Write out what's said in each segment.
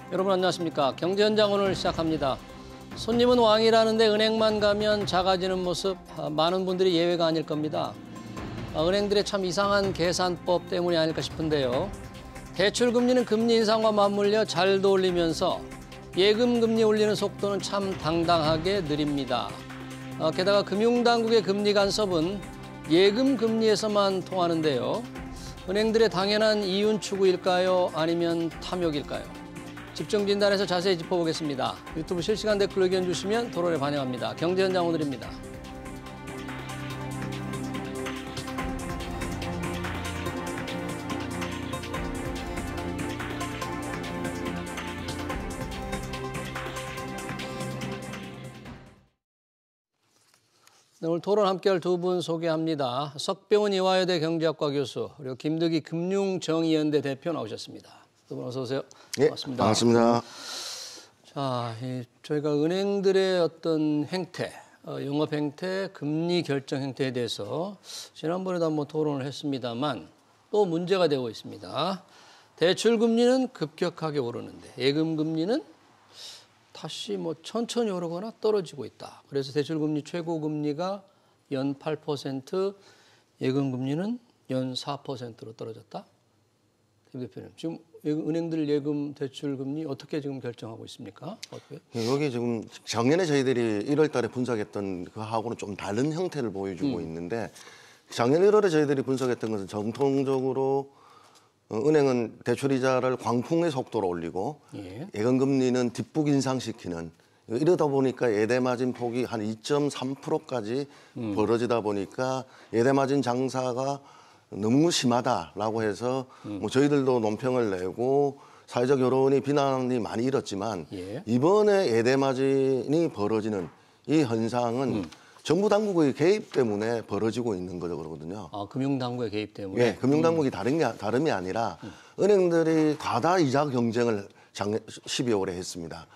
여러분 안녕하십니까. 경제현장 오늘 시작합니다. 손님은 왕이라는데 은행만 가면 작아지는 모습 많은 분들이 예외가 아닐 겁니다. 은행들의 참 이상한 계산법 때문이 아닐까 싶은데요. 대출금리는 금리 인상과 맞물려 잘도 올리면서 예금금리 올리는 속도는 참 당당하게 느립니다. 게다가 금융당국의 금리 간섭은 예금금리에서만 통하는데요. 은행들의 당연한 이윤 추구일까요? 아니면 탐욕일까요? 집중진단에서 자세히 짚어보겠습니다. 유튜브 실시간 댓글 의견 주시면 토론에 반영합니다. 경제현장 오늘입니다. 네, 오늘 토론 함께할 두 분 소개합니다. 석병훈 이화여대 경제학과 교수, 그리고 김득희 금융정의연대 대표 나오셨습니다. 두 분 어서 오세요. 네, 반갑습니다. 반갑습니다. 자, 저희가 은행들의 어떤 행태, 영업 행태, 금리 결정 행태에 대해서 지난번에도 한번 토론을 했습니다만 또 문제가 되고 있습니다. 대출 금리는 급격하게 오르는데 예금 금리는 다시 천천히 오르거나 떨어지고 있다. 그래서 대출 금리 최고 금리가 연 8%, 예금 금리는 연 4%로 떨어졌다. 김 대표님, 지금 은행들 예금 대출 금리 어떻게 지금 결정하고 있습니까? 어떻게? 여기 지금 작년에 저희들이 1월 달에 분석했던 그하고는 좀 다른 형태를 보여주고 있는데 작년 1월에 저희들이 분석했던 것은 정통적으로 은행은 대출이자를 광풍의 속도로 올리고 예금금리는 뒷북 인상시키는 이러다 보니까 예대마진 폭이 한 2.3%까지 벌어지다 보니까 예대마진 장사가 너무 심하다라고 해서 저희들도 논평을 내고 사회적 여론이 비난이 많이 일었지만 이번에 예대마진이 벌어지는 이 현상은 정부 당국의 개입 때문에 벌어지고 있는 거거든요. 아, 금융당국의 개입 때문에? 네, 금융당국이 다름이 아니라 은행들이 과다 이자 경쟁을 작년 12월에 했습니다.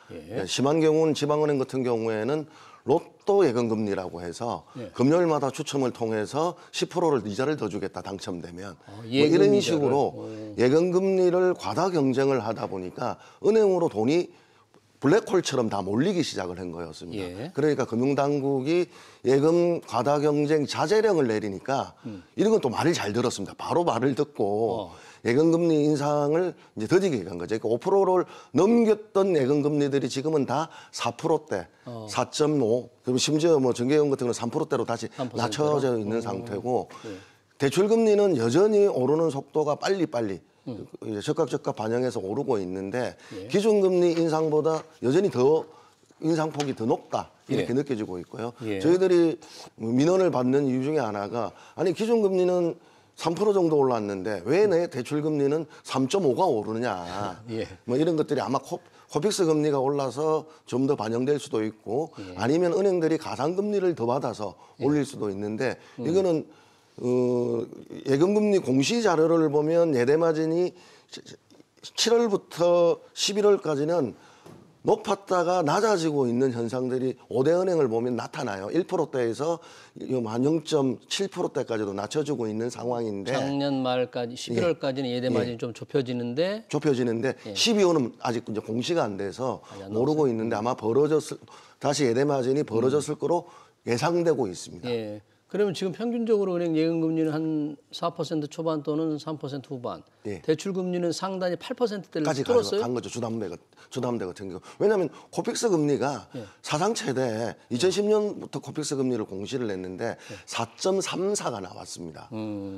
심한 경우는 지방은행 같은 경우에는 로또 예금금리라고 해서 금요일마다 추첨을 통해서 10%를 이자를 더 주겠다 당첨되면 이런 식으로 예금금리를 과다 경쟁을 하다 보니까 은행으로 돈이 블랙홀처럼 다 몰리기 시작을 한 거였습니다. 그러니까 금융당국이 예금 과다 경쟁 자제령을 내리니까 이런 건 또 말을 잘 들었습니다. 바로 말을 듣고 예금금리 인상을 이제 더디게 간 거죠. 그러니까 5%를 넘겼던 예금금리들이 지금은 다 4%대, 4.5, 그리고 심지어 정기예금 같은 경우는 3%대로 다시 3%대로? 낮춰져 있는 상태고 대출금리는 여전히 오르는 속도가 빨리빨리 적각 반영해서 오르고 있는데 기준금리 인상보다 여전히 더 인상폭이 더 높다 이렇게 느껴지고 있고요. 저희들이 민원을 받는 이유 중에 하나가 아니 기준금리는 3% 정도 올랐는데 왜 내 대출금리는 3.5가 오르느냐 이런 것들이 아마 코픽스 금리가 올라서 좀 더 반영될 수도 있고 아니면 은행들이 가상금리를 더 받아서 올릴 수도 있는데 이거는 예금금리 공시 자료를 보면 예대마진이 7월부터 11월까지는 높았다가 낮아지고 있는 현상들이 5대 은행을 보면 나타나요. 1%대에서 한 0.7%대까지도 낮춰주고 있는 상황인데 작년 말까지 11월까지는 예대마진이 좀 좁혀지는데 12월은 아직 이제 공시가 안 돼서 모르고 있는데 아마 다시 예대마진이 벌어졌을 거로 예상되고 있습니다. 그러면 지금 평균적으로 은행 예금금리는 한 4% 초반 또는 3% 후반. 대출금리는 상단이 8%대를 뚫었어요? 간 거죠. 주담대 같은 경우. 왜냐하면 코픽스 금리가 사상 최대 2010년부터 코픽스 금리를 공시를 냈는데 4.34가 나왔습니다.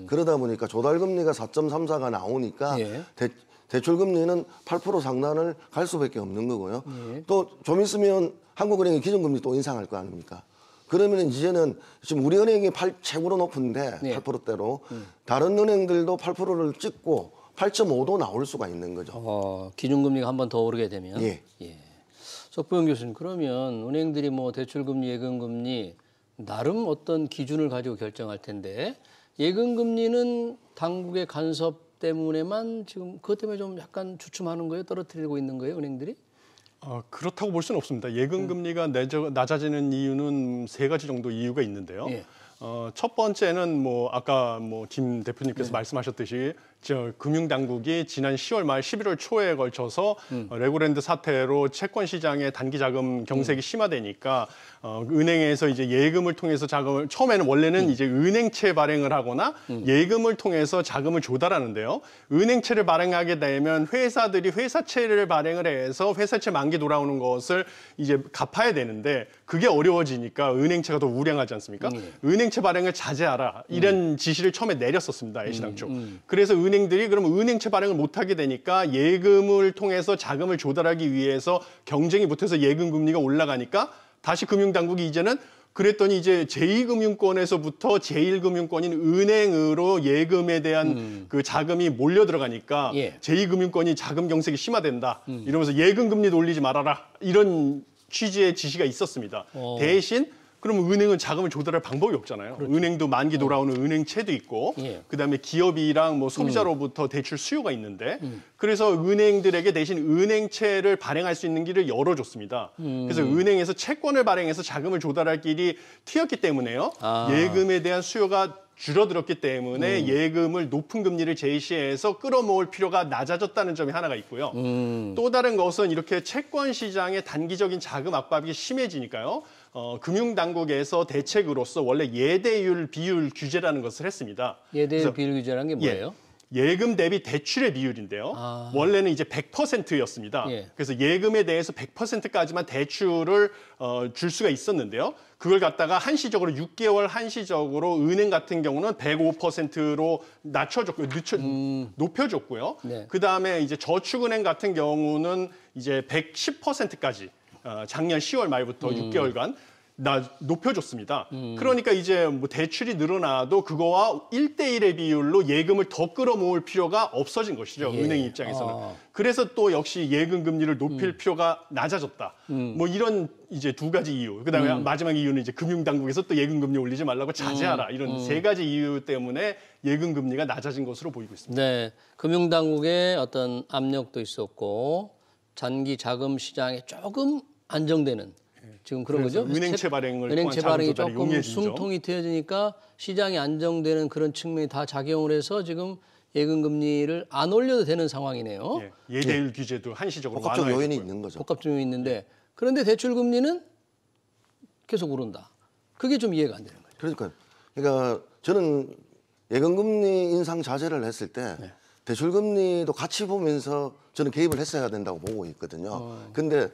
그러다 보니까 조달금리가 4.34가 나오니까 대출금리는 8% 상단을 갈 수밖에 없는 거고요. 또 좀 있으면 한국은행이 기준금리 또 인상할 거 아닙니까? 그러면 이제는 지금 우리 은행이 최고로 높은데 8%대로 다른 은행들도 8%를 찍고 8.5도 나올 수가 있는 거죠. 기준금리가 한 번 더 오르게 되면. 석병훈 교수님, 그러면 은행들이 대출금리, 예금금리 나름 어떤 기준을 가지고 결정할 텐데 예금금리는 당국의 간섭 때문에만 지금 그것 때문에 좀 약간 주춤하는 거예요? 떨어뜨리고 있는 거예요, 은행들이? 그렇다고 볼 수는 없습니다. 예금 금리가 낮아지는 이유는 세 가지 정도 이유가 있는데요. 첫 번째는 아까 김 대표님께서 말씀하셨듯이 금융당국이 지난 10월 말 11월 초에 걸쳐서 레고랜드 사태로 채권 시장의 단기 자금 경색이 심화되니까 은행에서 이제 예금을 통해서 자금을 처음에는 원래는 이제 은행채 발행을 하거나 예금을 통해서 자금을 조달하는데요. 은행채를 발행하게 되면 회사들이 회사채를 발행을 해서 회사채 만기 돌아오는 것을 이제 갚아야 되는데 그게 어려워지니까 은행채가 더 우량하지 않습니까? 은행채 발행을 자제하라 이런 지시를 처음에 내렸었습니다. 애시당초. 그래서 은행들이 그럼 은행채 발행을 못하게 되니까 예금을 통해서 자금을 조달하기 위해서 경쟁이 못해서 예금 금리가 올라가니까 다시 금융당국이 이제는 그랬더니 이제 제2금융권에서부터 제1금융권인 은행으로 예금에 대한 그 자금이 몰려 들어가니까 예. 제2금융권이 자금 경색이 심화된다. 이러면서 예금 금리도 올리지 말아라. 이런 취지의 지시가 있었습니다. 대신 그러면 은행은 자금을 조달할 방법이 없잖아요. 그렇죠. 은행도 만기 돌아오는 은행채도 있고 예. 그다음에 기업이랑 뭐 소비자로부터 대출 수요가 있는데 그래서 은행들에게 대신 은행채를 발행할 수 있는 길을 열어줬습니다. 그래서 은행에서 채권을 발행해서 자금을 조달할 길이 트였기 때문에요. 예금에 대한 수요가 줄어들었기 때문에 예금을 높은 금리를 제시해서 끌어모을 필요가 낮아졌다는 점이 하나가 있고요. 또 다른 것은 이렇게 채권 시장의 단기적인 자금 압박이 심해지니까요. 금융당국에서 대책으로서 원래 예대율 비율 규제라는 것을 했습니다. 예대율 비율 규제라는 게 뭐예요? 예금 대비 대출의 비율인데요. 원래는 이제 100%였습니다. 예. 그래서 예금에 대해서 100%까지만 대출을 줄 수가 있었는데요. 그걸 갖다가 한시적으로 6개월 한시적으로 은행 같은 경우는 105%로 낮춰줬고요. 높여줬고요. 네. 그다음에 이제 저축은행 같은 경우는 이제 110%까지 작년 10월 말부터 6개월간 높여줬습니다. 그러니까 이제 뭐 대출이 늘어나도 그거와 1대1의 비율로 예금을 더 끌어모을 필요가 없어진 것이죠. 예. 은행 입장에서는. 그래서 또 역시 예금 금리를 높일 필요가 낮아졌다. 뭐 이런 이제 두 가지 이유. 그다음에 마지막 이유는 이제 금융당국에서 또 예금 금리 올리지 말라고 자제하라. 이런 세 가지 이유 때문에 예금 금리가 낮아진 것으로 보이고 있습니다. 네, 금융당국의 어떤 압력도 있었고 단기 자금 시장에 조금 안정되는 지금 그런 거죠. 은행채 발행을 은행채 통한 발행이 자금 조달이 조금 용이해진 점. 숨통이 트여지니까 시장이 안정되는 그런 측면이 다 작용을 해서 지금 예금 금리를 안 올려도 되는 상황이네요. 예대율 규제도 한시적으로 복합적 요인이 완화했고요. 있는 거죠. 복합 요인이 있는데 그런데 대출 금리는 계속 오른다. 그게 좀 이해가 안 되는 거죠. 그러니까 저는 예금 금리 인상 자제를 했을 때 대출 금리도 같이 보면서 저는 개입을 했어야 된다고 보고 있거든요. 근데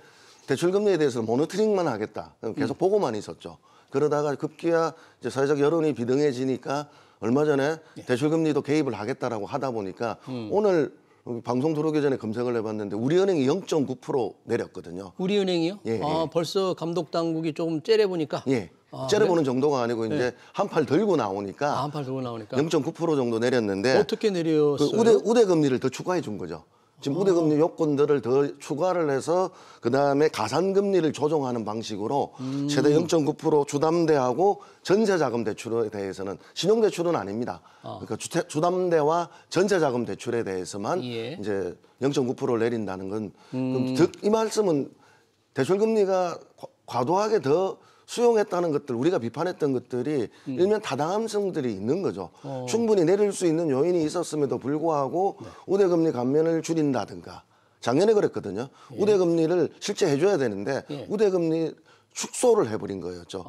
대출 금리에 대해서는 모니터링만 하겠다. 계속 보고만 있었죠. 그러다가 급기야 이제 사회적 여론이 비등해지니까 얼마 전에 대출 금리도 개입을 하겠다라고 하다 보니까 오늘 방송 들어오기 전에 검색을 해봤는데 우리은행이 0.9% 내렸거든요. 우리은행이요? 예, 아, 예. 벌써 감독 당국이 조금 째려보니까. 예. 째려보는 정도가 아니고 이제 한 팔 들고 나오니까 한 팔 들고 나오니까 0.9% 정도 내렸는데 어떻게 내렸어요? 그 우대 금리를 더 추가해 준 거죠. 지금 우대 금리 요건들을 더 추가를 해서 그다음에 가산 금리를 조정하는 방식으로 최대 0.9% 주담대하고 전세자금 대출에 대해서는 신용대출은 아닙니다. 그러니까 주담대와 전세자금 대출에 대해서만 이제 0.9%를 내린다는 건 이 말씀은 대출 금리가 과도하게 더 수용했다는 것들, 우리가 비판했던 것들이 일면 타당함성들이 있는 거죠. 충분히 내릴 수 있는 요인이 있었음에도 불구하고 우대금리 감면을 줄인다든가. 작년에 그랬거든요. 우대금리를 실제 해줘야 되는데 우대금리 축소를 해버린 거였죠.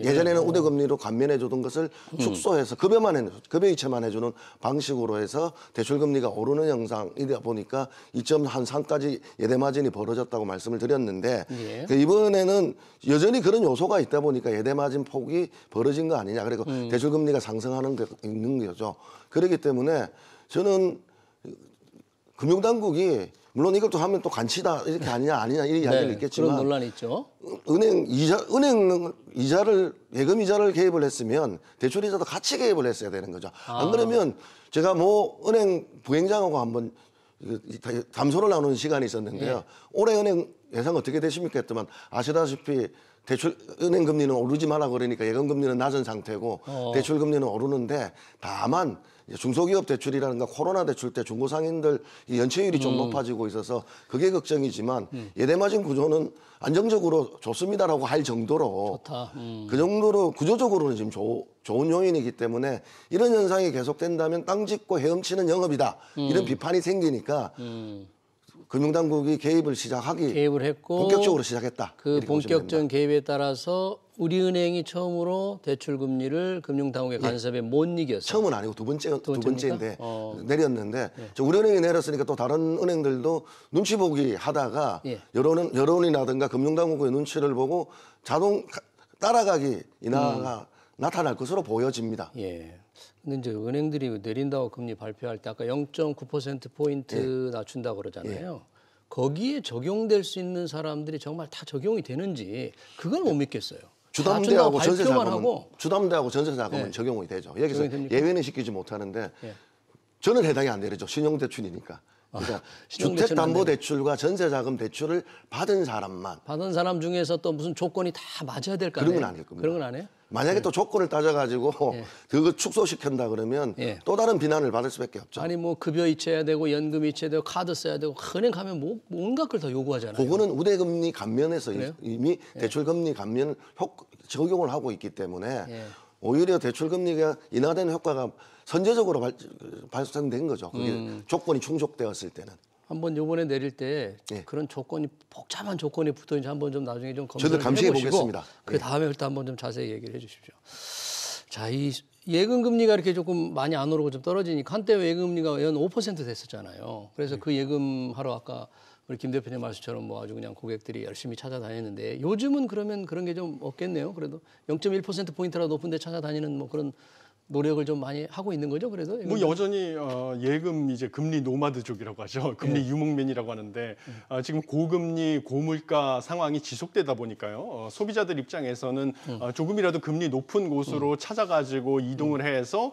예전에는 우대금리로 감면해주던 것을 축소해서 급여 이체만 해주는 방식으로 해서 대출금리가 오르는 형상이다 보니까 2.3까지 예대마진이 벌어졌다고 말씀을 드렸는데 이번에는 여전히 그런 요소가 있다 보니까 예대마진 폭이 벌어진 거 아니냐. 그리고 대출금리가 상승하는 게 있는 거죠. 그렇기 때문에 저는 금융당국이 물론 이것도 하면 또 간치다 이렇게 아니냐 이 이야기는 있겠지만 그런 논란이 있죠. 은행 이자를 예금 이자를 개입을 했으면 대출 이자도 같이 개입을 했어야 되는 거죠. 안 그러면 제가 뭐 은행 부행장하고 한번 담소를 나누는 시간이 있었는데요. 올해 은행 예상 어떻게 되십니까 했더만 아시다시피 대출 은행 금리는 오르지 마라 그러니까 예금 금리는 낮은 상태고 대출 금리는 오르는데 다만 중소기업 대출이라든가 코로나 대출 때 중고상인들 연체율이 좀 높아지고 있어서 그게 걱정이지만 예대마진 구조는 안정적으로 좋습니다라고 할 정도로 좋다. 그 정도로 구조적으로는 지금 좋은 요인이기 때문에 이런 현상이 계속된다면 땅 짓고 헤엄치는 영업이다 이런 비판이 생기니까 금융당국이 개입을 했고 본격적으로 시작했다. 그 본격적인 개입에 따라서 우리은행이 처음으로 대출 금리를 금융당국의 간섭에 못 이겼어요. 처음은 아니고 두 번째인데 내렸는데 우리은행이 내렸으니까 또 다른 은행들도 눈치 보기 하다가 여론이라든가 금융당국의 눈치를 보고 자동 따라가기 인하가 나타날 것으로 보여집니다. 예. 근데 이제 은행들이 내린다고 금리 발표할 때 아까 0.9%포인트 낮춘다고 그러잖아요. 거기에 적용될 수 있는 사람들이 정말 다 적용이 되는지 그걸 못 믿겠어요. 주담대하고 전세자금은 적용이 되죠. 여기서 예외는 시키지 못하는데 저는 해당이 안 되죠. 신용대출이니까. 그러니까 주택담보대출과 전세자금 대출을 받은 사람 중에서 또 무슨 조건이 다 맞아야 될 거 아니에요? 그런 건 아닐 겁니다. 그런 건 안 해요? 만약에 또 조건을 따져가지고 그거 축소시킨다 그러면 또 다른 비난을 받을 수밖에 없죠. 아니 뭐 급여 이체해야 되고 연금 이체해야 되고 카드 써야 되고 은행 가면 뭐 온갖 걸 다 요구하잖아요. 그거는 우대금리 감면에서 이미 대출금리 감면 적용을 하고 있기 때문에 오히려 대출금리가 인하되는 효과가 선제적으로 발생된 거죠. 그게 조건이 충족되었을 때는. 한번 요번에 내릴 때 그런 조건이 복잡한 조건이 붙어있는지 한번 좀 나중에 좀 검토를 감시해 보겠습니다. 그 다음에 일단 한번 좀 자세히 얘기를 해주십시오. 자, 이 예금 금리가 이렇게 조금 많이 안 오르고 좀 떨어지니까 한때 예금 금리가 연 5% 됐었잖아요. 그래서 그 예금 하러 아까 우리 김 대표님 말씀처럼 뭐 아주 그냥 고객들이 열심히 찾아다녔는데 요즘은 그러면 그런 게 좀 없겠네요. 그래도 0.1% 포인트라도 높은데 찾아다니는 뭐 그런 노력을 좀 많이 하고 있는 거죠, 그래도? 뭐 여전히 예금 이제 금리 노마드족이라고 하죠. 금리 유목민이라고 하는데 지금 고금리 고물가 상황이 지속되다 보니까요. 소비자들 입장에서는 조금이라도 금리 높은 곳으로 찾아가지고 이동을 해서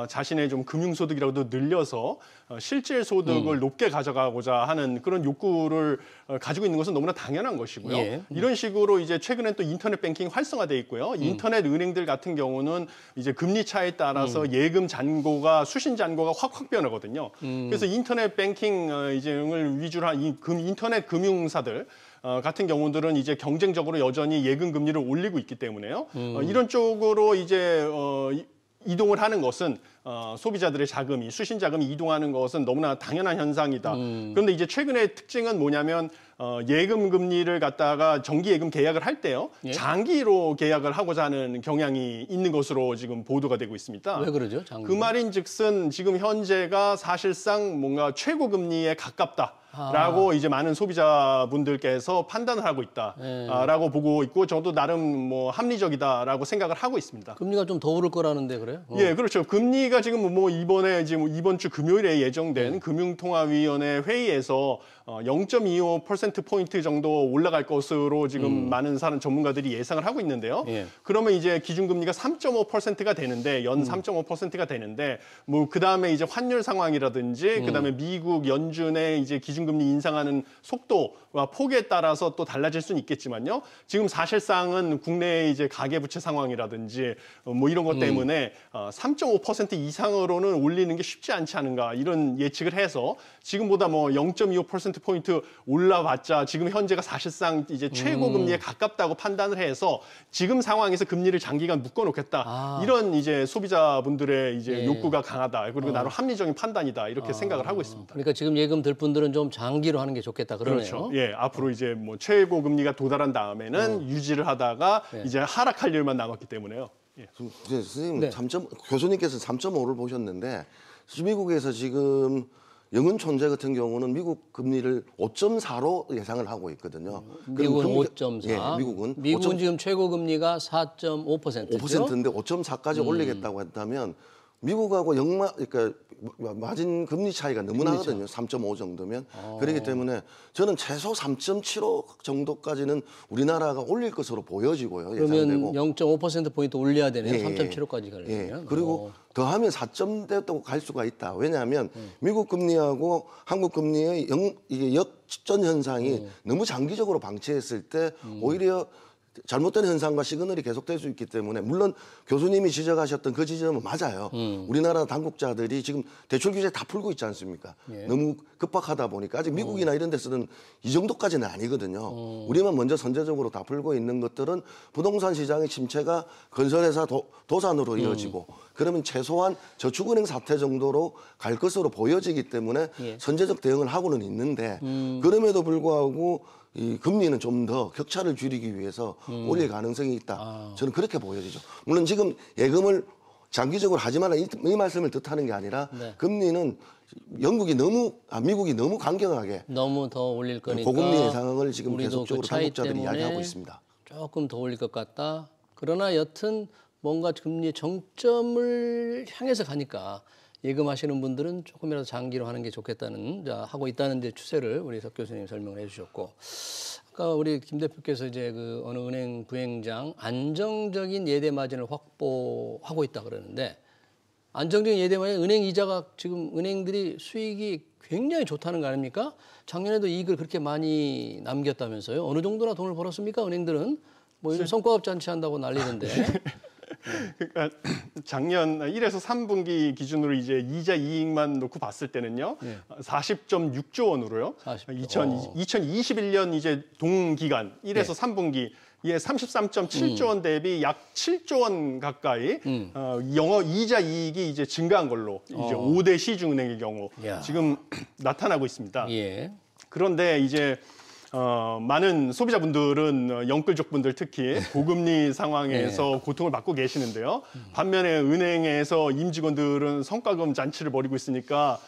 자신의 좀 금융소득이라도 늘려서 실질 소득을 높게 가져가고자 하는 그런 욕구를 가지고 있는 것은 너무나 당연한 것이고요. 이런 식으로 이제 최근에 또 인터넷 뱅킹 활성화돼 있고요. 인터넷 은행들 같은 경우는 이제 금리 차에 따라서 예금 잔고가 수신 잔고가 확 변하거든요. 그래서 인터넷 뱅킹 이제을 위주로 한 인터넷 금융사들 같은 경우들은 이제 경쟁적으로 여전히 예금 금리를 올리고 있기 때문에요. 이런 쪽으로 이제 이동을 하는 것은 소비자들의 자금이 수신 자금이 이동하는 것은 너무나 당연한 현상이다. 그런데 이제 최근의 특징은 뭐냐면 예금 금리를 갖다가 정기 예금 계약을 할 때요. 장기로 계약을 하고자 하는 경향이 있는 것으로 지금 보도가 되고 있습니다. 왜 그러죠? 장기? 그 말인즉슨 지금 현재가 사실상 뭔가 최고 금리에 가깝다. 라고 이제 많은 소비자분들께서 판단을 하고 있다라고 보고 있고 저도 나름 뭐 합리적이다라고 생각을 하고 있습니다. 금리가 좀 더 오를 거라는데 그래요? 예, 그렇죠. 금리가 지금 뭐 이번 주 금요일에 예정된 금융통화위원회 회의에서 0.25%포인트 정도 올라갈 것으로 지금 많은 전문가들이 예상을 하고 있는데요. 그러면 이제 기준금리가 3.5%가 되는데 연 3.5%가 되는데 뭐 그다음에 이제 환율 상황이라든지 그다음에 미국 연준의 이제 기준금리 인상하는 속도와 폭에 따라서 또 달라질 수는 있겠지만요. 지금 사실상은 국내 이제 가계부채 상황이라든지 뭐 이런 것 때문에 3.5% 이상으로는 올리는 게 쉽지 않지 않은가 이런 예측을 해서 지금보다 뭐 0.25%포인트 올라봤자 지금 현재가 사실상 이제 최고 금리에 가깝다고 판단을 해서 지금 상황에서 금리를 장기간 묶어놓겠다. 이런 이제 소비자분들의 이제 욕구가 강하다. 그리고 나름 합리적인 판단이다. 이렇게 생각을 하고 있습니다. 그러니까 지금 예금 들 분들은 좀 장기로 하는 게 좋겠다. 그러네요. 그렇죠. 예, 앞으로 이제 뭐 최고 금리가 도달한 다음에는 유지를 하다가 이제 하락할 일만 남았기 때문에요. 예. 선생님, 교수님께서 3.5를 보셨는데 미국에서 지금 영은촌재 같은 경우는 미국 금리를 5.4로 예상을 하고 있거든요. 미국은 5.4. 예, 미국은 지금 최고 금리가 4.5%죠. 5%인데 5.4까지 올리겠다고 했다면 미국하고 그러니까 마진 금리 차이가 너무 나거든요. 3.5 정도면. 그렇기 때문에 저는 최소 3.75 정도까지는 우리나라가 올릴 것으로 보여지고요. 그러면 예상되고. 0.5%포인트 올려야 되네요. 예, 3.75까지 가려면. 예. 그리고 더하면 4점대도 갈 수가 있다. 왜냐하면 미국 금리하고 한국 금리의 이게 역전 현상이 너무 장기적으로 방치했을 때 오히려 잘못된 현상과 시그널이 계속될 수 있기 때문에 물론 교수님이 지적하셨던 그 지점은 맞아요. 우리나라 당국자들이 지금 대출 규제 다 풀고 있지 않습니까? 예. 너무 급박하다 보니까 아직 미국이나 이런 데서는 이 정도까지는 아니거든요. 우리만 먼저 선제적으로 다 풀고 있는 것들은 부동산 시장의 침체가 건설회사 도산으로 이어지고 그러면 최소한 저축은행 사태 정도로 갈 것으로 보여지기 때문에 예. 선제적 대응을 하고는 있는데 그럼에도 불구하고 이 금리는 좀 더 격차를 줄이기 위해서 올릴 가능성이 있다. 저는 그렇게 보여지죠. 물론 지금 예금을 장기적으로 하지 말라 이 말씀을 뜻하는 게 아니라 네. 금리는 미국이 너무 강경하게 너무 더 올릴 거니까 고금리의 상황을 지금 우리도 계속적으로 그 차이 당국자들이 때문에 이야기하고 있습니다. 조금 더 올릴 것 같다. 그러나 여튼 뭔가 금리 정점을 향해서 가니까 예금하시는 분들은 조금이라도 장기로 하는 게 좋겠다는 하고 있다는 데 추세를 우리 석 교수님 설명을 해주셨고, 아까 우리 김 대표께서 이제 그 어느 은행 부행장 안정적인 예대 마진을 확보하고 있다 그러는데, 안정적인 예대 마진 은행 이자가 지금 은행들이 수익이 굉장히 좋다는 거 아닙니까? 작년에도 이익을 그렇게 많이 남겼다면서요? 어느 정도나 돈을 벌었습니까? 은행들은 뭐 요즘 성과급 잔치한다고 난리던데. 그러니까 작년 1에서 3분기 기준으로 이제 이자 이익만 놓고 봤을 때는요. 40.6조 원으로요. 2021년 이제 동기간 1에서 3분기 예, 33.7조 원 대비 약 7조 원 가까이 영어 이자 이익이 이제 증가한 걸로 이제 5대 시중은행의 경우 지금 나타나고 있습니다. 예. 그런데 이제 많은 소비자분들은 영끌족분들 특히 고금리 상황에서 고통을 받고 계시는데요. 반면에 은행에서 임직원들은 성과금 잔치를 벌이고 있으니까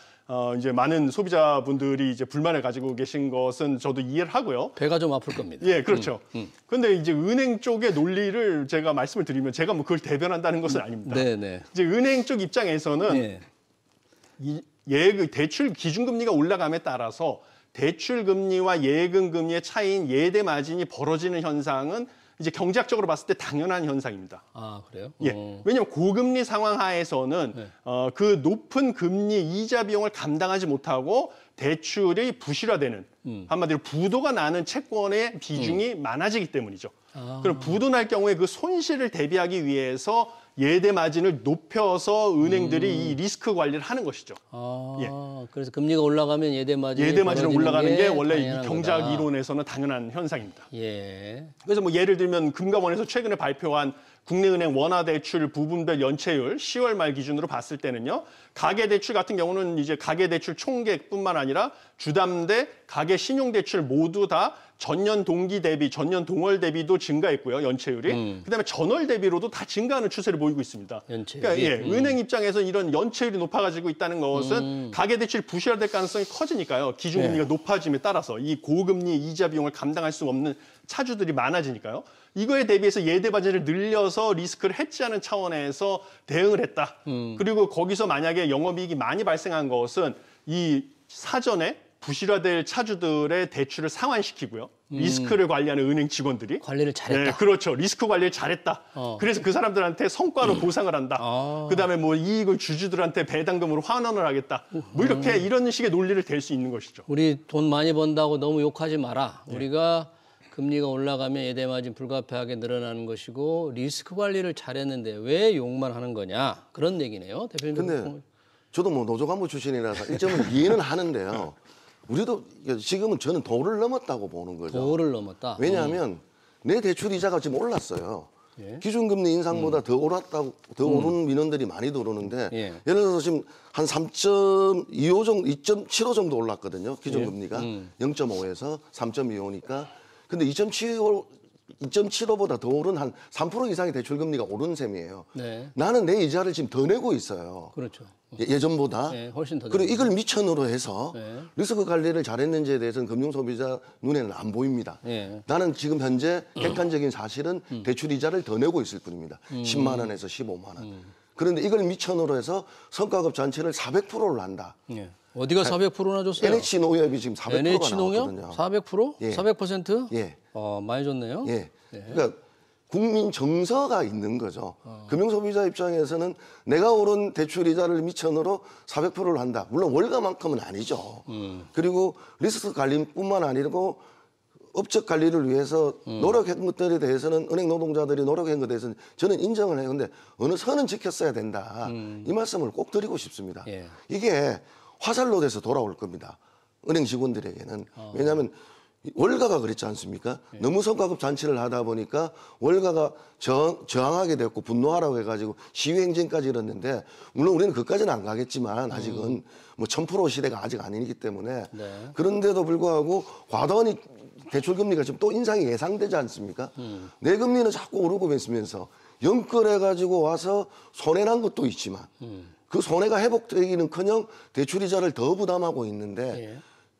이제 많은 소비자분들이 이제 불만을 가지고 계신 것은 저도 이해를 하고요. 배가 좀 아플 겁니다. 예, 그렇죠. 그런데 이제 은행 쪽의 논리를 제가 말씀을 드리면 제가 뭐 그걸 대변한다는 것은 아닙니다. 네네. 이제 은행 쪽 입장에서는 대출 기준금리가 올라감에 따라서 대출 금리와 예금 금리의 차이인 예대 마진이 벌어지는 현상은 이제 경제학적으로 봤을 때 당연한 현상입니다. 아, 그래요? 예. 왜냐하면 고금리 상황 하에서는 그 높은 금리 이자 비용을 감당하지 못하고 대출이 부실화되는 한마디로 부도가 나는 채권의 비중이 많아지기 때문이죠. 그럼 부도 날 경우에 그 손실을 대비하기 위해서 예대 마진을 높여서 은행들이 이 리스크 관리를 하는 것이죠. 그래서 금리가 올라가면 예대 마진이 올라가는 게 원래 이 당연한 경제학 거다. 이론에서는 당연한 현상입니다. 예. 그래서 뭐 예를 들면 금감원에서 최근에 발표한 국내은행 원화대출 부분별 연체율 10월 말 기준으로 봤을 때는요. 가계대출 같은 경우는 이제 가계대출 총계획뿐만 아니라 주담대, 가계신용대출 모두 다 전년 동기 대비, 전년 동월 대비도 증가했고요. 연체율이. 그다음에 전월 대비로도 다 증가하는 추세를 보이고 있습니다. 연체율이? 그러니까 은행 입장에서 이런 연체율이 높아가지고 있다는 것은 가계대출이 부실화될 가능성이 커지니까요. 기준금리가 높아짐에 따라서 이 고금리 이자 비용을 감당할 수 없는 차주들이 많아지니까요. 이거에 대비해서 예대 마진을 늘려서 리스크를 해지하는 차원에서 대응을 했다. 그리고 거기서 만약에 영업이익이 많이 발생한 것은 이 사전에 부실화될 차주들의 대출을 상환시키고요. 리스크를 관리하는 은행 직원들이. 관리를 잘했다. 네, 그렇죠. 리스크 관리를 잘했다. 그래서 그 사람들한테 성과로 보상을 한다. 그다음에 뭐 이익을 주주들한테 배당금으로 환원을 하겠다. 뭐 이렇게 이런 식의 논리를 댈 수 있는 것이죠. 우리 돈 많이 번다고 너무 욕하지 마라. 우리가 금리가 올라가면 예대 마진 불가피하게 늘어나는 것이고 리스크 관리를 잘했는데 왜 욕만 하는 거냐. 그런 얘기네요. 대표님. 근데 저도 뭐 노조간부 출신이라서 일점은 이해는 하는데요. 우리도 지금은 저는 도를 넘었다고 보는 거죠. 도를 넘었다. 왜냐하면 내 대출 이자가 지금 올랐어요. 예. 기준금리 인상보다 더 오랐다고 더 오른 민원들이 많이 들어오는데 예를 들어서 지금 한 3.25 정도, 2.75 정도 올랐거든요. 기준금리가 0.5에서 3.25니까. 근데 2.75보다 더 오른 한 3% 이상의 대출금리가 오른 셈이에요. 네. 나는 내 이자를 지금 더 내고 있어요. 그렇죠. 예전보다. 네, 훨씬 더. 그리고 이걸 미천으로 해서 네. 리스크 관리를 잘했는지에 대해서는 금융소비자 눈에는 안 보입니다. 네. 나는 지금 현재 객관적인 사실은 대출 이자를 더 내고 있을 뿐입니다. 10만 원에서 15만 원. 그런데 이걸 미천으로 해서 성과급 잔치를 400%를 한다. 예. 어디가 400%나 줬어요? NH 농협이 지금 400%가 NH 농협 나왔거든요. 400%? 예. 400%? 예. 많이 줬네요. 예. 그러니까 국민 정서가 있는 거죠. 금융소비자 입장에서는 내가 오른 대출 이자를 미천으로 400%를 한다. 물론 월가만큼은 아니죠. 그리고 리스크 관리뿐만 아니고 업적 관리를 위해서 노력한 것들에 대해서는 은행 노동자들이 노력한 것에 대해서는 저는 인정을 해요. 근데 어느 선은 지켰어야 된다. 이 말씀을 꼭 드리고 싶습니다. 예. 이게 화살로 돼서 돌아올 겁니다. 은행 직원들에게는. 왜냐하면 월가가 그랬지 않습니까? 너무 성과급 잔치를 하다 보니까 월가가 저항하게 됐고 분노하라고 해가지고 시위행진까지 이뤘는데 물론 우리는 그까지는 안 가겠지만 아직은 뭐 1000% 시대가 아직 아니기 때문에 네. 그런데도 불구하고 과도한 대출금리가 지금 또 인상이 예상되지 않습니까? 내금리는 자꾸 오르고 있으면서 연끌해가지고 와서 손해난 것도 있지만 그 손해가 회복되기는커녕 대출이자를 더 부담하고 있는데 예.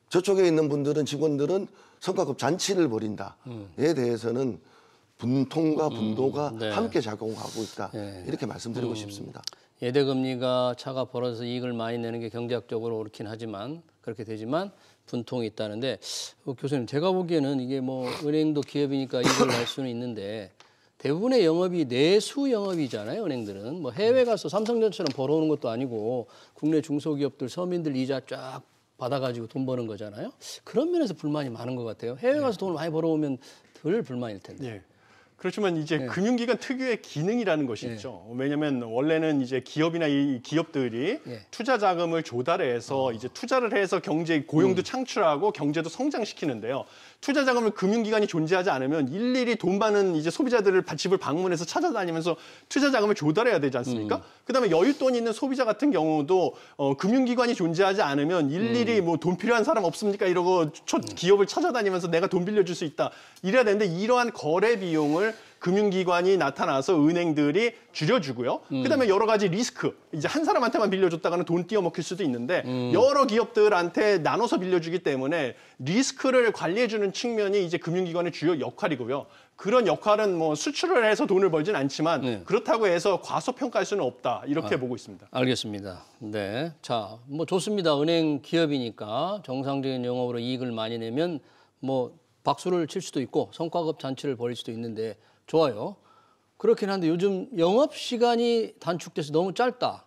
저쪽에 있는 분들은 직원들은 성과급 잔치를 벌인다에 대해서는 분통과 분도가 네. 함께 작용하고 있다. 네. 이렇게 말씀드리고 싶습니다. 예대금리가 차가 벌어서 이익을 많이 내는 게 경제학적으로 옳긴 하지만 그렇게 되지만 분통이 있다는데 교수님 제가 보기에는 이게 뭐 은행도 기업이니까 이익을 낼 수는 있는데 대부분의 영업이 내수 영업이잖아요. 은행들은 뭐 해외 가서 삼성전자처럼 벌어오는 것도 아니고 국내 중소기업들 서민들 이자 쫙 받아가지고 돈 버는 거잖아요. 그런 면에서 불만이 많은 것 같아요. 해외 가서 돈을 많이 벌어오면 덜 불만일 텐데. 예. 그렇지만 이제 금융기관 특유의 기능이라는 것이 있죠. 왜냐하면 원래는 이제 기업이나 이 기업들이 투자 자금을 조달해서 이제 투자를 해서 경제 고용도 창출하고 경제도 성장시키는데요. 투자 자금을 금융기관이 존재하지 않으면 일일이 돈 많은 이제 소비자들을 집을 방문해서 찾아다니면서 투자 자금을 조달해야 되지 않습니까? 그다음에 여윳돈 있는 소비자 같은 경우도 금융기관이 존재하지 않으면 일일이 뭐 돈 필요한 사람 없습니까? 이러고 기업을 찾아다니면서 내가 돈 빌려줄 수 있다. 이래야 되는데 이러한 거래 비용을 금융기관이 나타나서 은행들이 줄여주고요. 그다음에 여러 가지 리스크, 이제 한 사람한테만 빌려줬다가는 돈 띄어먹힐 수도 있는데 여러 기업들한테 나눠서 빌려주기 때문에 리스크를 관리해주는 측면이 이제 금융기관의 주요 역할이고요. 그런 역할은 뭐 수출을 해서 돈을 벌진 않지만 그렇다고 해서 과소평가할 수는 없다. 이렇게 보고 있습니다. 알겠습니다. 네, 자, 뭐 좋습니다. 은행 기업이니까 정상적인 영업으로 이익을 많이 내면 뭐 박수를 칠 수도 있고 성과급 잔치를 벌일 수도 있는데 좋아요. 그렇긴 한데 요즘 영업시간이 단축돼서 너무 짧다.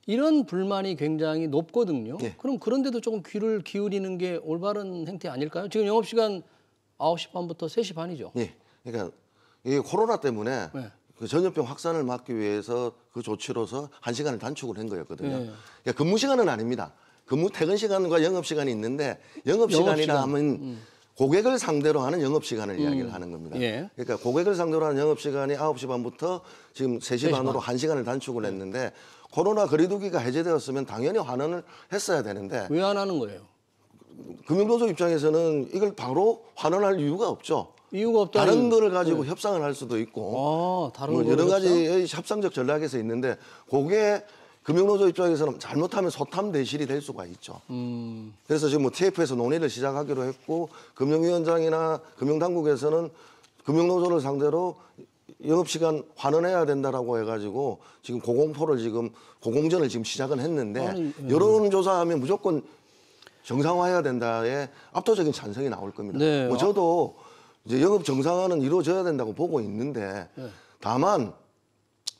이런 불만이 굉장히 높거든요. 네. 그럼 그런데도 조금 귀를 기울이는 게 올바른 행태 아닐까요? 지금 영업시간 9시 반부터 3시 반이죠. 예. 그러니까 이게 코로나 때문에 그 전염병 확산을 막기 위해서 그 조치로서 1시간을 단축을 한 거였거든요. 그러니까 근무 시간은 아닙니다. 퇴근 시간과 영업 시간이 있는데 영업 시간이라 하면 고객을 상대로 하는 영업 시간을 이야기를 하는 겁니다. 예. 그러니까 고객을 상대로 하는 영업 시간이 9시 반부터 지금 3시 반으로 1시간을 단축을 했는데 코로나 거리두기가 해제되었으면 당연히 환원을 했어야 되는데 왜 안 하는 거예요? 금융노조 입장에서는 이걸 바로 환원할 이유가 없죠. 이유가 없다. 다른 거를 가지고 협상을 할 수도 있고 다른 뭐 거를 여러 협상? 가지의 협상적 전략에서 있는데 그게 금융노조 입장에서는 잘못하면 소탐대실이 될 수가 있죠. 그래서 지금 뭐 TF에서 논의를 시작하기로 했고 금융위원장이나 금융당국에서는 금융노조를 상대로 영업시간 환원해야 된다라고 해가지고 지금 고공전을 지금 시작은 했는데 여론조사하면 무조건 정상화해야 된다에 압도적인 찬성이 나올 겁니다. 네. 뭐 저도 이제 영업 정상화는 이루어져야 된다고 보고 있는데 다만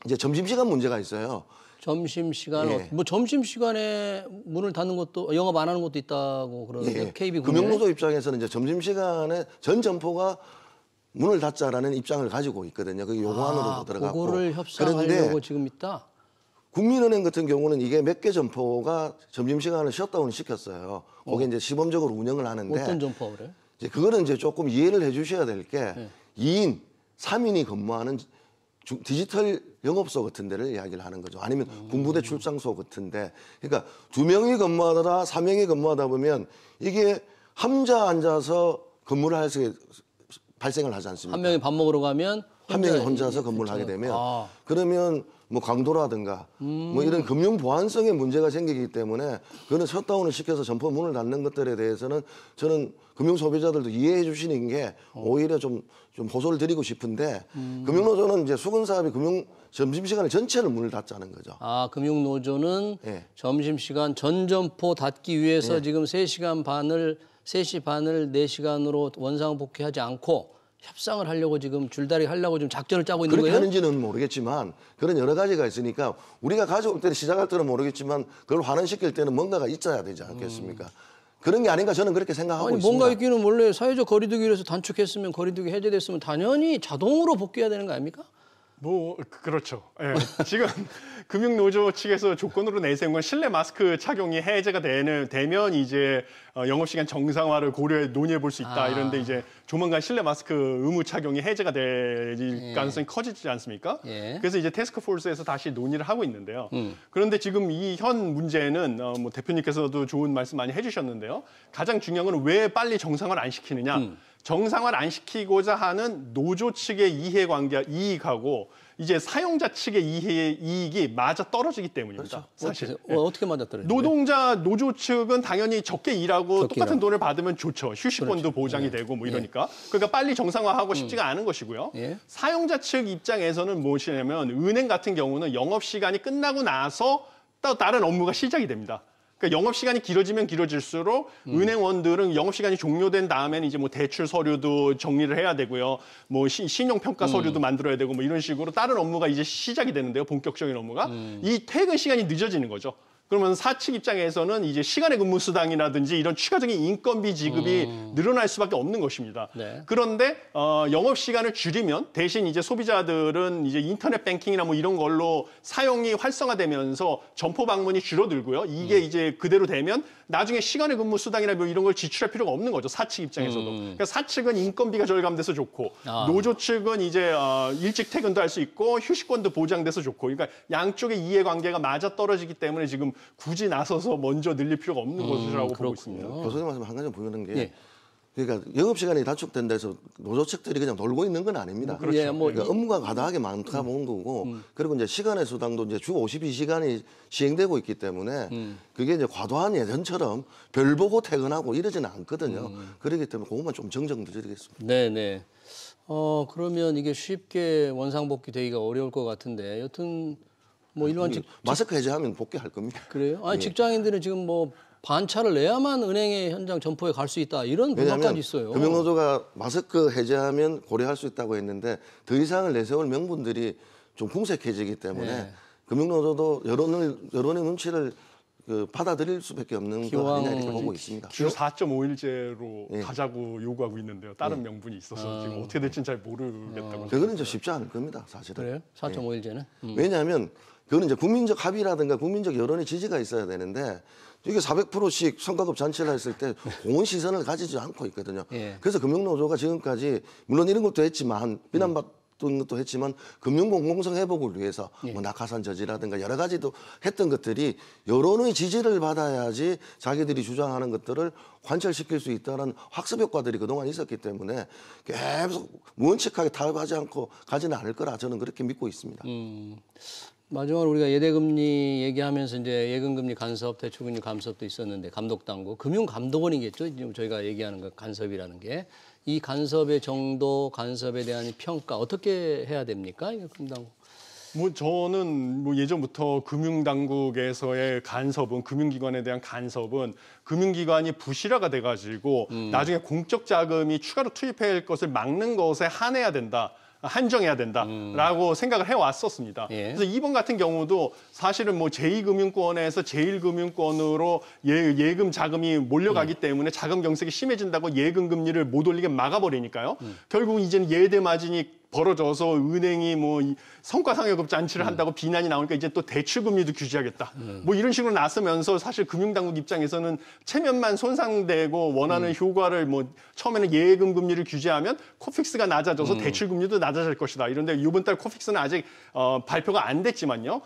이제 점심시간 문제가 있어요. 점심시간, 뭐 점심시간에 문을 닫는 것도, 영업 안 하는 것도 있다고 그러는데, KB 국내. 금융노조 입장에서는 이제 점심시간에 전 점포가 문을 닫자라는 입장을 가지고 있거든요. 그게 요구안으로도 들어갔고. 그거를 협상하려고 지금 있다? 국민은행 같은 경우는 이게 몇 개 점포가 점심시간을 셧다운을 시켰어요. 거기에 이제 시범적으로 운영을 하는데. 어떤 점포가 그래? 이제 그거는 이제 조금 이해를 해 주셔야 될 게 2인, 3인이 근무하는 디지털 영업소 같은 데를 이야기를 하는 거죠. 아니면 군부대 출장소 같은데. 그러니까 2명이 근무하다 3명이 근무하다 보면 이게 혼자 앉아서 근무를 할 수 발생을 하지 않습니까? 한 명이 밥 먹으러 가면 한 명이 혼자서 근무를 하게 되면 그러면 뭐 강도라든가 뭐 이런 금융 보안성의 문제가 생기기 때문에 그거는 셧다운을 시켜서 점포 문을 닫는 것들에 대해서는 저는 금융 소비자들도 이해해 주시는 게 오히려 좀 호소를 드리고 싶은데 금융노조는 이제 수건 사업이 금융 점심시간에 전체를 문을 닫자는 거죠. 아, 금융노조는 예. 점심시간 전 점포 닫기 위해서 지금 3시 반을 4시간으로 원상 복귀하지 않고 협상을 하려고 지금 줄다리 하려고 지금 작전을 짜고 있는 그렇게 거예요? 하는지는 모르겠지만 그런 여러 가지가 있으니까 우리가 가져올 때는 시작할 때는 모르겠지만 그걸 환원시킬 때는 뭔가가 있어야 되지 않겠습니까? 그런 게 아닌가 저는 그렇게 생각하고 아니, 있습니다. 뭔가 있기는 원래 사회적 거리두기에서 단축했으면 거리두기 해제됐으면 당연히 자동으로 복귀해야 되는 거 아닙니까? 뭐 그렇죠. 예. 지금 금융노조 측에서 조건으로 내세운 건 실내 마스크 착용이 해제가 되면 이제 영업시간 정상화를 논의해 볼 수 있다. 이런데 이제 조만간 실내 마스크 의무 착용이 해제가 될 가능성이 커지지 않습니까? 예. 그래서 이제 태스크포스에서 다시 논의를 하고 있는데요. 그런데 지금 이 현 문제는 뭐 대표님께서도 좋은 말씀 많이 해주셨는데요. 가장 중요한 건 왜 빨리 정상화를 안 시키느냐. 정상화를 안 시키고자 하는 노조 측의 이익하고 이제 사용자 측의 이익이 맞아 떨어지기 때문입니다. 그렇죠. 사실. 어떻게 맞아떨어져요? 노조 측은 당연히 적게 일하고 적게 똑같은 일하고. 돈을 받으면 좋죠. 휴식권도 보장이 되고 뭐 이러니까. 그러니까 빨리 정상화하고 싶지가 않은 것이고요. 예. 사용자 측 입장에서는 무엇이냐면 은행 같은 경우는 영업시간이 끝나고 나서 또 다른 업무가 시작이 됩니다. 그러니까 영업시간이 길어지면 길어질수록 은행원들은 영업시간이 종료된 다음에는 이제 뭐 대출 서류도 정리를 해야 되고요. 뭐 신용평가 서류도 만들어야 되고 뭐 이런 식으로 다른 업무가 이제 시작이 되는데요. 본격적인 업무가. 이 퇴근 시간이 늦어지는 거죠. 그러면 사측 입장에서는 이제 시간의 근무 수당이라든지 이런 추가적인 인건비 지급이 늘어날 수밖에 없는 것입니다. 네. 그런데 영업 시간을 줄이면 대신 이제 소비자들은 이제 인터넷 뱅킹이나 뭐 이런 걸로 사용이 활성화되면서 점포 방문이 줄어들고요. 이게 이제 그대로 되면 나중에 시간의 근무 수당이나 뭐 이런 걸 지출할 필요가 없는 거죠. 사측 입장에서도. 그러니까 사측은 인건비가 절감돼서 좋고 노조 측은 이제 일찍 퇴근도 할 수 있고 휴식권도 보장돼서 좋고. 그러니까 양쪽의 이해관계가 맞아 떨어지기 때문에 지금 굳이 나서서 먼저 늘릴 필요가 없는 것이라고 보고 있습니다. 교수님 말씀 한 가지 보이는 게 예. 그러니까 영업시간이 단축된다 해서 노조 측들이 그냥 놀고 있는 건 아닙니다. 그렇죠. 예, 뭐 그러니까 업무가 가다하게 많다 보는 거고 그리고 이제 시간의 수당도 이제 주 52시간이 시행되고 있기 때문에 그게 이제 과도한 예전처럼 별 보고 퇴근하고 이러지는 않거든요. 그렇기 때문에 그것만 좀 정정드리겠습니다. 네네. 그러면 이게 쉽게 원상복귀 되기가 어려울 것 같은데 여튼 뭐 일반 마스크 해제하면 복귀할 겁니다. 그래요? 아니 직장인들은 지금 뭐 반차를 내야만 은행의 현장 점포에 갈 수 있다 이런 불만까지 있어요. 금융노조가 마스크 해제하면 고려할 수 있다고 했는데 더 이상을 내세울 명분들이 좀 궁색해지기 때문에 금융노조도 여론의 눈치를 받아들일 수밖에 없는 거 아니냐 이렇게 보고 있습니다. 주 4.5일제로 가자고 요구하고 있는데요. 다른 명분이 있어서 지금 어떻게 될지는 잘 모르겠다고. 그거는 이제 쉽지 않을 겁니다, 사실은. 그래요? 4.5일제는? 왜냐하면 그거는 이제 국민적 합의라든가 국민적 여론의 지지가 있어야 되는데 이게 400%씩 성과급 잔치를 했을 때 공헌 시선을 가지지 않고 있거든요. 예. 그래서 금융노조가 지금까지 물론 이런 것도 했지만 비난받던 것도 했지만 금융공공성 회복을 위해서 뭐 낙하산 저지라든가 여러 가지도 했던 것들이 여론의 지지를 받아야지 자기들이 주장하는 것들을 관철시킬 수 있다는 학습 효과들이 그동안 있었기 때문에 계속 무원칙하게 타협하지 않고 가지는 않을 거라 저는 그렇게 믿고 있습니다. 마지막으로 우리가 예대금리 얘기하면서 이제 예금금리 간섭, 대출금리 간섭도 있었는데 감독당국, 금융감독원이겠죠. 지금 저희가 얘기하는 거 간섭이라는 게. 이 간섭의 정도, 간섭에 대한 평가 어떻게 해야 됩니까? 금융당국. 뭐 저는 뭐 예전부터 금융당국에서의 간섭은 금융기관에 대한 간섭은 금융기관이 부실화가 돼가지고 나중에 공적 자금이 추가로 투입할 것을 막는 것에 한해야 된다. 한정해야 된다라고 생각을 해왔었습니다. 예. 그래서 이번 같은 경우도 사실은 뭐 제2금융권에서 제1금융권으로 예금 자금이 몰려가기 때문에 자금 경색이 심해진다고 예금 금리를 못 올리게 막아버리니까요. 결국 이제는 예대 마진이 벌어져서 은행이 뭐 성과상여급 잔치를 한다고 비난이 나오니까 이제 또 대출금리도 규제하겠다. 뭐 이런 식으로 나서면서 사실 금융당국 입장에서는 체면만 손상되고 원하는 효과를 뭐 처음에는 예금 금리를 규제하면 코픽스가 낮아져서 대출금리도 낮아질 것이다. 이런데 이번 달 코픽스는 아직 발표가 안 됐지만요.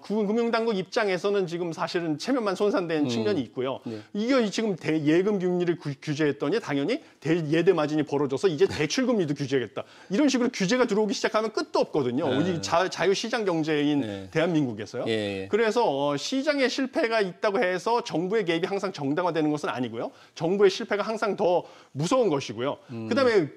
금융당국 입장에서는 지금 사실은 체면만 손상된 측면이 있고요. 이게 지금 예금 금리를 규제했더니 당연히 예대 마진이 벌어져서 이제 대출금리도 규제하겠다. 이런 식으로 규제가 들어오기 시작하면 끝도 없거든요. 우리 자유시장 경제인 대한민국에서요. 그래서 시장의 실패가 있다고 해서 정부의 개입이 항상 정당화되는 것은 아니고요. 정부의 실패가 항상 더 무서운 것이고요. 그다음에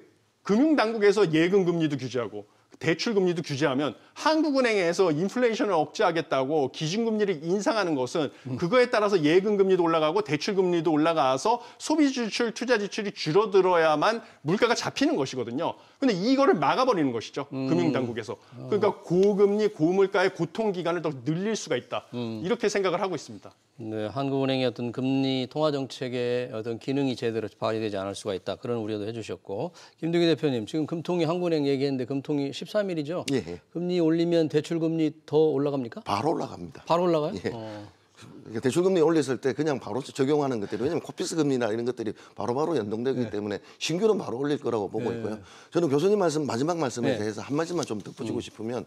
금융당국에서 예금 금리도 규제하고 대출 금리도 규제하면 한국은행에서 인플레이션을 억제하겠다고 기준금리를 인상하는 것은 그거에 따라서 예금 금리도 올라가고 대출 금리도 올라가서 소비 지출, 투자 지출이 줄어들어야만 물가가 잡히는 것이거든요. 근데 이거를 막아버리는 것이죠. 금융당국에서. 그러니까 고금리, 고물가의 고통 기간을 더 늘릴 수가 있다. 이렇게 생각을 하고 있습니다. 네, 한국은행의 어떤 금리 통화 정책의 어떤 기능이 제대로 발휘되지 않을 수가 있다. 그런 우려도 해주셨고, 김두기 대표님 지금 금통위 한국은행 얘기했는데 금통위 13일이죠. 예. 금리 올리면 대출 금리 더 올라갑니까? 바로 올라갑니다. 바로 올라가요? 예. 그러니까 대출금리 올렸을 때 그냥 바로 적용하는 것들이 왜냐하면 코피스 금리나 이런 것들이 바로바로 연동되기 때문에 신규는 바로 올릴 거라고 보고 있고요. 저는 교수님 말씀 마지막 말씀에 대해서 한 마디만 좀 덧붙이고 싶으면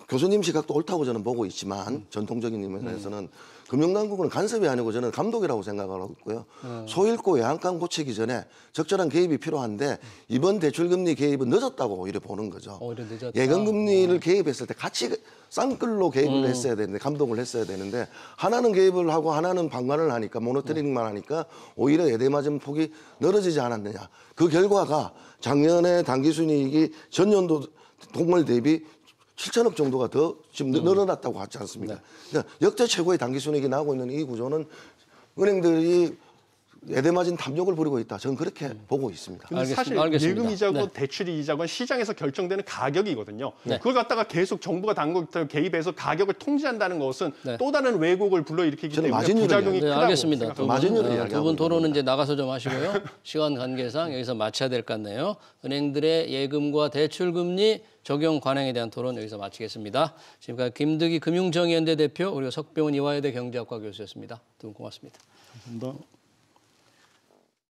교수님 시각도 옳다고 저는 보고 있지만 전통적인 면에서는 금융당국은 간섭이 아니고 저는 감독이라고 생각하고 있고요. 소 잃고 외양간 고치기 전에 적절한 개입이 필요한데 이번 대출금리 개입은 늦었다고 오히려 보는 거죠. 오히려 늦었다. 예금금리를 개입했을 때 같이 쌍끌로 개입을 했어야 되는데 감독을 했어야 되는데 하나는 개입을 하고 하나는 방관을 하니까 모니터링만 하니까 오히려 예대맞은 폭이 늘어지지 않았느냐. 그 결과가 작년에 당기순이익이 전년도 동월 대비 7천억 정도가 더 지금 늘어났다고 하지 않습니까? 그러니까 역대 최고의 단기순이익이 나오고 있는 이 구조는 은행들이 예대마진 탐욕을 부리고 있다. 저는 그렇게 보고 있습니다. 근데 사실 알겠습니다. 예금 이자고 대출 이자고 시장에서 결정되는 가격이거든요. 그걸 갖다가 계속 정부가 당국부터 개입해서 가격을 통제한다는 것은 또 다른 왜곡을 불러일으키기 때문에 부작용이 크다고 알겠습니다. 생각합니다. 두 분 토론은 이제 나가서 좀 하시고요. 시간 관계상 여기서 마쳐야 될 것 같네요. 은행들의 예금과 대출 금리 적용 관행에 대한 토론 여기서 마치겠습니다. 지금까지 김득이 금융정의연대 대표 그리고 석병훈 이화여대 경제학과 교수였습니다. 두 분 고맙습니다. 감사합니다.